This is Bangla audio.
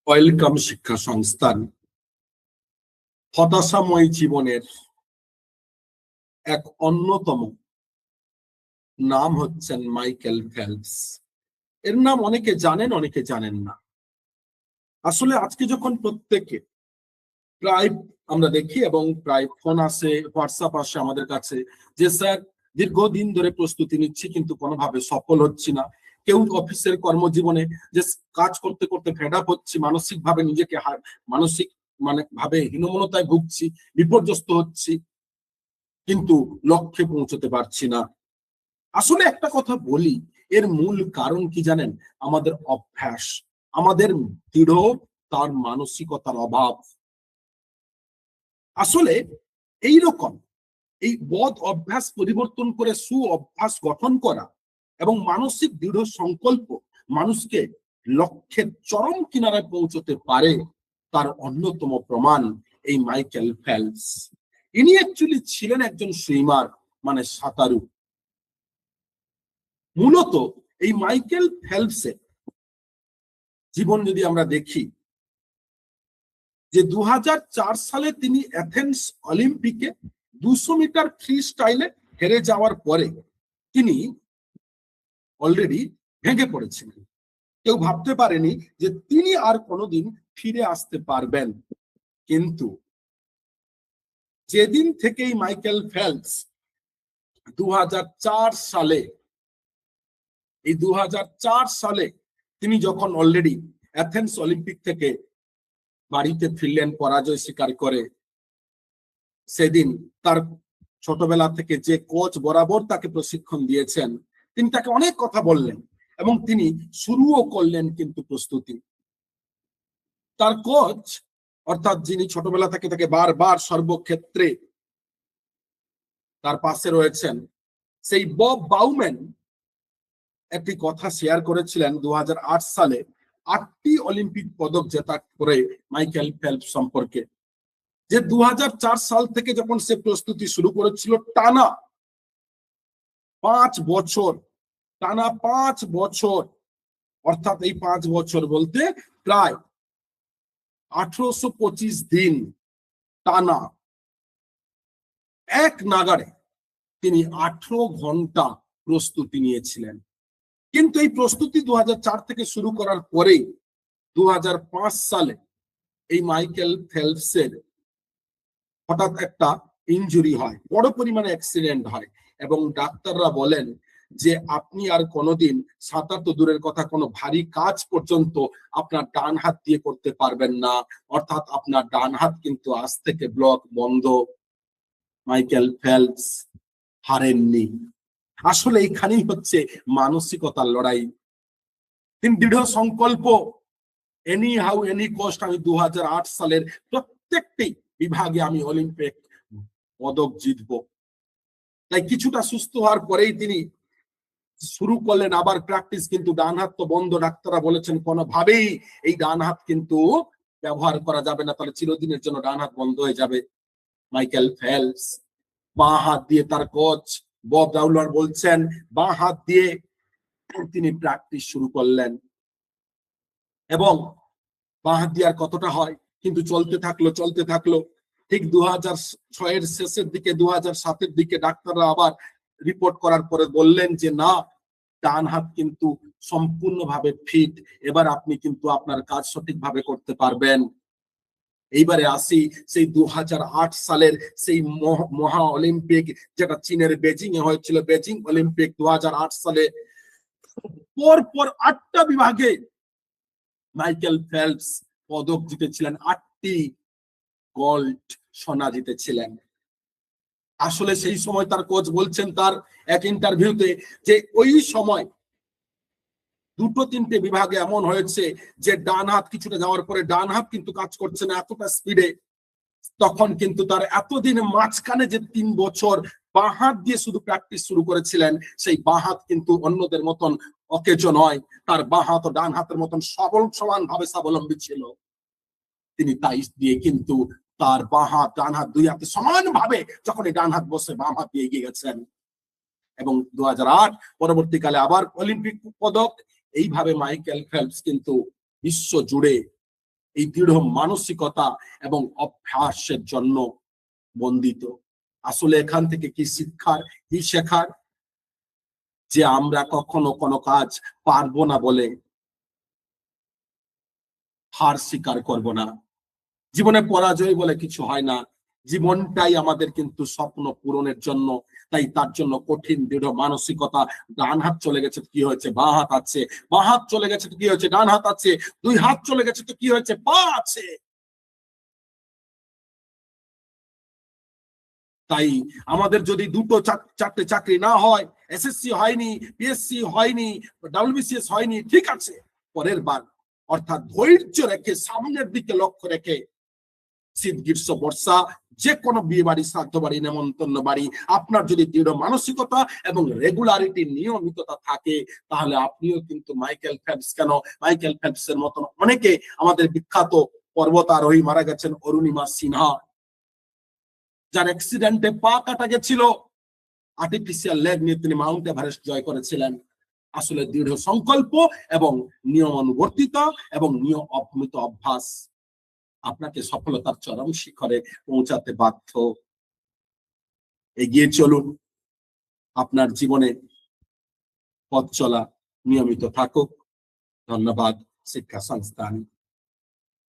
ওয়েলকাম শিক্ষা সংস্থান হতাশাময় জীবনের এক অন্যতম নাম হচ্ছেন মাইকেল ফেলপস। এর নাম অনেকে জানেন, অনেকে জানেন না। আসলে আজকে যখন প্রত্যেকে প্রায় আমরা দেখি এবং প্রায় ফোন আসে, হোয়াটসঅ্যাপ আসে আমাদের কাছে যে স্যার দীর্ঘদিন ধরে প্রস্তুতি নিচ্ছি কিন্তু কোনোভাবে সফল হচ্ছি না। কেউ অফিসের কর্মজীবনে যে কাজ করতে করতে ফেড আপ হচ্ছি, মানসিক ভাবে নিজেকে মানসিক ভাবে হীনমন্যতায় ভুগছি, বিপর্যস্ত হচ্ছি, কিন্তু লক্ষ্যে পৌঁছতে পারছি না। আসলে একটা কথা বলি, এর মূল কারণ কি জানেন? আমাদের অভ্যাস, আমাদের দৃঢ় তার মানসিকতার অভাব। আসলে এইরকম এই বদ অভ্যাস পরিবর্তন করে সু অভ্যাস গঠন করা এবং মানসিক দৃঢ় সংকল্প মানুষকে লক্ষ্যের চরম কিনারায় পৌঁছতে পারে, তার অন্যতম প্রমাণ এই মাইকেল ফেলপস। ইনি অ্যাকচুয়ালি ছিলেন একজন সুইমার, সাঁতারু। মূলত এই মাইকেল ফেলপসের জীবন যদি আমরা দেখি, যে 2004 সালে তিনি অ্যাথেন্স অলিম্পিকে 200 মিটার ফ্রি স্টাইলে হেরে যাওয়ার পরে তিনি অলরেডি ভেঙে পড়েছিলেন। কেউ ভাবতে পারেনি যে তিনি আর কোনোদিন ফিরে আসতে পারবেন। কিন্তু যেদিন থেকেই মাইকেল ফেলপস 2004 সালে এই 2004 সালে তিনি যখন অলরেডি অ্যাথেন্স অলিম্পিক থেকে বাড়িতে ফিরলেন পরাজয় স্বীকার করে, সেদিন তার ছোটবেলা থেকে যে কোচ বরাবর তাকে প্রশিক্ষণ দিয়েছেন, তিনি তাকে অনেক কথা বললেন এবং তিনি শুরুও করলেন কিন্তু প্রস্তুতি। তার কোচ অর্থাৎ যিনি ছোটবেলা থেকে তাকে বারবার সর্বক্ষেত্রে তার পাশে রয়েছেন, সেই বব বাউম্যান একটি কথা শেয়ার করেছিলেন 2008 সালে 8টি অলিম্পিক পদক জেতা করে মাইকেল ফেলপস সম্পর্কে, যে 2004 সাল থেকে যখন সে প্রস্তুতি শুরু করেছিল টানা 5 বছর, অর্থাৎ এই 5 বছর বলতে প্রায় 1825 দিন টানা এক নাগাড়ে তিনি 18 ঘন্টা প্রস্তুতি নিয়েছিলেন। কিন্তু এই প্রস্তুতি 2004 থেকে শুরু করার পরেই 2005 সালে এই মাইকেল ফেলপসের হঠাৎ একটা ইনজুরি হয়, বড় পরিমাণে অ্যাক্সিডেন্ট হয় এবং ডাক্তাররা বলেন যে আপনি আর কোনোদিন সাঁতার তো দূরের কথা, কোনো ভারী কাজ পর্যন্ত আপনার ডান হাত দিয়ে করতে পারবেন না, অর্থাৎ আপনার ডান হাত কিন্তু আজ থেকে ব্লক বন্ধ। মাইকেল ফেলপস হারেননি। আসলে এইখানেই হচ্ছে মানসিকতার লড়াই। তিনি দৃঢ় সংকল্প, এনি হাউ এনি কস্ট আমি 2008 সালের প্রত্যেকটি বিভাগে আমি অলিম্পিক পদক জিতবো। তাই কিছুটা সুস্থ হওয়ার পরেই তিনি শুরু করলেন আবার প্র্যাকটিস, কিন্তু ডান হাত তো বন্ধ। ডাক্তাররা বলেছেন কোনোভাবেই এই ডান হাত কিন্তু ব্যবহার করা যাবে না, তাহলে চিরদিনের জন্য ডান হাত বন্ধ হয়ে যাবে। মাইকেল ফেলপস বাঁ হাত দিয়ে, তার কোচ বব রাউলার বলছেন বাঁ হাত দিয়ে তিনি প্র্যাকটিস শুরু করলেন এবং বাঁ হাত দিয়ে আর কতটা হয়, কিন্তু চলতে থাকলো। ঠিক 2006-এর শেষের দিকে, 2007-এর দিকে ডাক্তাররা আবার রিপোর্ট করার পরে বললেন যে না, ডান হাত কিন্তু সম্পূর্ণভাবে ফিট, এবার আপনি কিন্তু আপনার কাজ সঠিকভাবে করতে পারবেন। এইবারে আসি সেই 2008 সালের সেই মহা অলিম্পিক, যেটা চীনের বেজিং এ হয়েছিল, বেজিং অলিম্পিক 2008 সালে। পর 8টা বিভাগে মাইকেল ফেলপস পদক জিতেছিলেন, 8টি গোল্ড সোনা জিতেছিলেন। আসলে সেই সময় তার কোচ বলছেন তার এক ইন্টারভিউতে যে ওই সময় 2-3টে বিভাগে এমন হয়েছে যে ডান হাত কিছুটা যাওয়ার পরে ডান হাত কিন্তু কাজ করছে না এতটা স্পিডে। তখন কিন্তু তার এতদিন মাঝখানে যে 3 বছর বাঁ হাত দিয়ে শুধু প্র্যাকটিস শুরু করেছিলেন, সেই বাঁ হাত কিন্তু অন্যদের মতন অকেজ নয়, তার বাঁ হাত ও ডান হাতের মতন সমানভাবে স্বাবলম্বী ছিল। তিনি তাই দিয়ে কিন্তু তার বাঁ হাত ডান হাত দুই হাতে সমানভাবে যখন এই ডান হাত বসে বাম হাত দিয়ে এগিয়ে গেছেন এবং 2008 পরবর্তীকালে আবার অলিম্পিক পদক। এইভাবে মাইকেল ফেলপস কিন্তু বিশ্ব জুড়ে এই দৃঢ় মানসিকতা এবং অভ্যাসের জন্য বন্দিত। আসলে এখান থেকে কি শিক্ষার, কি শেখার? যে আমরা কখনো কোনো কাজ পারবো না বলে হার স্বীকার করব না। জীবনে পরাজয় বলে কিছু হয় না, জীবনটাই আমাদের কিন্তু স্বপ্ন পূরণের জন্য। তাই তার জন্য কঠিন দৃঢ় মানসিকতা। ডান হাত চলে গেছে তো কি হয়েছে, বাঁ হাত আছে। বাঁ হাত চলে গেছে তো কি হয়েছে, ডান হাত আছে। দুই হাত চলে গেছে তো কি হয়েছে, পা আছে। তাই আমাদের যদি দুটো চারটে চাকরি না হয়, এসএসসি হয়নি, পিএসসি হয়নি, ডাব্লিউবিসিএস হয়নি, ঠিক আছে, পরের বার, অর্থাৎ ধৈর্য রেখে সামনের দিকে লক্ষ্য রেখে শীত গ্রীষ্ম বর্ষা যে কোনো বিয়ে বাড়ি, শ্রাদ্ধ বাড়ি, নেমন্তন্ন বাড়ি, আপনার যদি দৃঢ় মানসিকতা এবং রেগুলারিটি, নিয়মিততা থাকে, তাহলে আপনিও কিন্তু মাইকেল ফেলপস কেন, মাইকেল ফেলপসের মতন অনেকে, আমাদের বিখ্যাত পর্বতারোহী মারা গেছেন অরুণিমা সিনহা, যার অ্যাক্সিডেন্টে পা কাটা গেছিল, আর্টিফিশিয়াল লেগ নিয়ে তিনি মাউন্ট এভারেস্ট জয় করেছিলেন। আসলে দৃঢ় সংকল্প এবং নিয়মানুবর্তিতা এবং নিয়মিত অভ্যাস আপনাকে সফলতার চরম শিখরে পৌঁছাতে বাধ্য। এগিয়ে চলুন, আপনার জীবনে পথ চলা নিয়মিত থাকুক। ধন্যবাদ শিক্ষা সংস্থান।